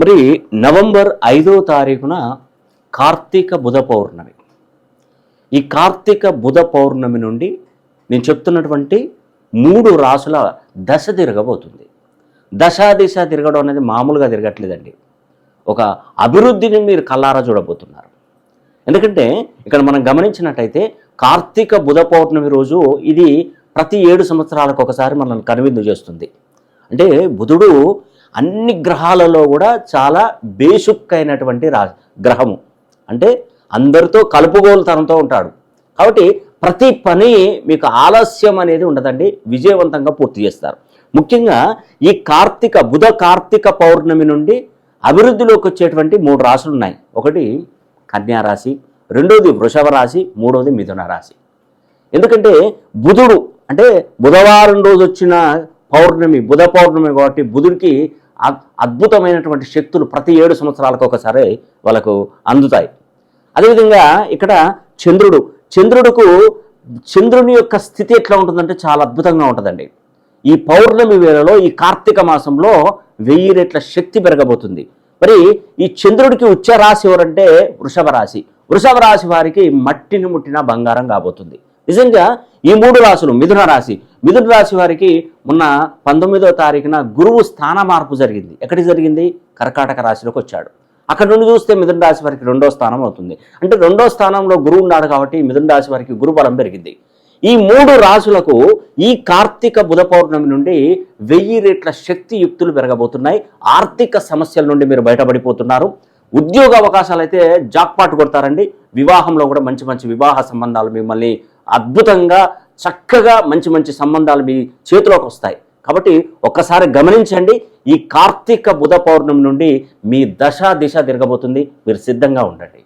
మరి నవంబర్ 5వ తారీఖున కార్తీక బుధ పౌర్ణమి. ఈ కార్తీక బుధ పౌర్ణమి నుండి నేను చెప్తున్నటువంటి 3 రాసుల దశ తిరగబోతుంది. దిశ తిరగడం అనేది మామూలుగా తిరగట్లేదండి. ఒక అభివృద్ధిని మీరు కల్లారా చూడబోతున్నారు. ఎందుకంటే ఇక్కడ మనం గమనించినట్టయితే కార్తీక బుధ పౌర్ణమి రోజు ఇది ప్రతి 7 సంవత్సరాలకు ఒకసారి మనల్ని కనువిందు చేస్తుంది. అంటే బుధుడు అన్ని గ్రహాలలో కూడా చాలా బేషుక్కైనటువంటి గ్రహము. అంటే అందరితో కలుపుగోలుతనంతో ఉంటాడు. కాబట్టి ప్రతి పని మీకు ఆలస్యం అనేది ఉండదండి, విజయవంతంగా పూర్తి చేస్తారు. ముఖ్యంగా ఈ బుధ కార్తీక పౌర్ణమి నుండి అభివృద్ధిలోకి వచ్చేటువంటి 3 రాశులు ఉన్నాయి. ఒకటి కన్యా రాశి, రెండోది వృషభ రాశి, మూడోది మిథున రాశి. ఎందుకంటే బుధుడు అంటే బుధవారం రోజు వచ్చిన పౌర్ణమి బుధ పౌర్ణమి కాబట్టి బుధుడికి అద్భుతమైనటువంటి శక్తులు ప్రతి 7 సంవత్సరాలకు ఒకసారి వాళ్ళకు అందుతాయి. అదేవిధంగా ఇక్కడ చంద్రుని యొక్క స్థితి ఎట్లా ఉంటుందంటే చాలా అద్భుతంగా ఉంటుందండి. ఈ పౌర్ణమి వేళలో ఈ కార్తీక మాసంలో 1000 రెట్ల శక్తి పెరగబోతుంది. మరి ఈ చంద్రుడికి ఉచ్చ రాశి ఎవరంటే వృషభ రాశి. వృషభ రాశి వారికి మట్టిని ముట్టిన బంగారం కాబోతుంది. నిజంగా ఈ 3 రాశులు మిథున రాశి వారికి మొన్న 19వ తారీఖున గురువు స్థాన మార్పు జరిగింది. ఎక్కడికి జరిగింది? కర్కాటక రాశిలోకి వచ్చాడు. అక్కడ నుండి చూస్తే మిథున రాశి వారికి 2వ స్థానం అవుతుంది. అంటే 2వ స్థానంలో గురువు ఉన్నాడు కాబట్టి మిథున రాశి వారికి గురుబలం పెరిగింది. ఈ 3 రాశులకు ఈ కార్తీక బుధ పౌర్ణమి నుండి 1000 రెట్ల శక్తి యుక్తులు పెరగబోతున్నాయి. ఆర్థిక సమస్యల నుండి మీరు బయటపడిపోతున్నారు. ఉద్యోగ అవకాశాలు అయితే జాక్పాట్ కొడతారండి. వివాహంలో కూడా మంచి మంచి వివాహ సంబంధాలు మిమ్మల్ని అద్భుతంగా చక్కగా మంచి సంబంధాలు మీ చేతిలోకి వస్తాయి. కాబట్టి ఒక్కసారి గమనించండి, ఈ కార్తీక బుధ పౌర్ణమి నుండి మీ దిశ తిరగబోతుంది. మీరు సిద్ధంగా ఉండండి.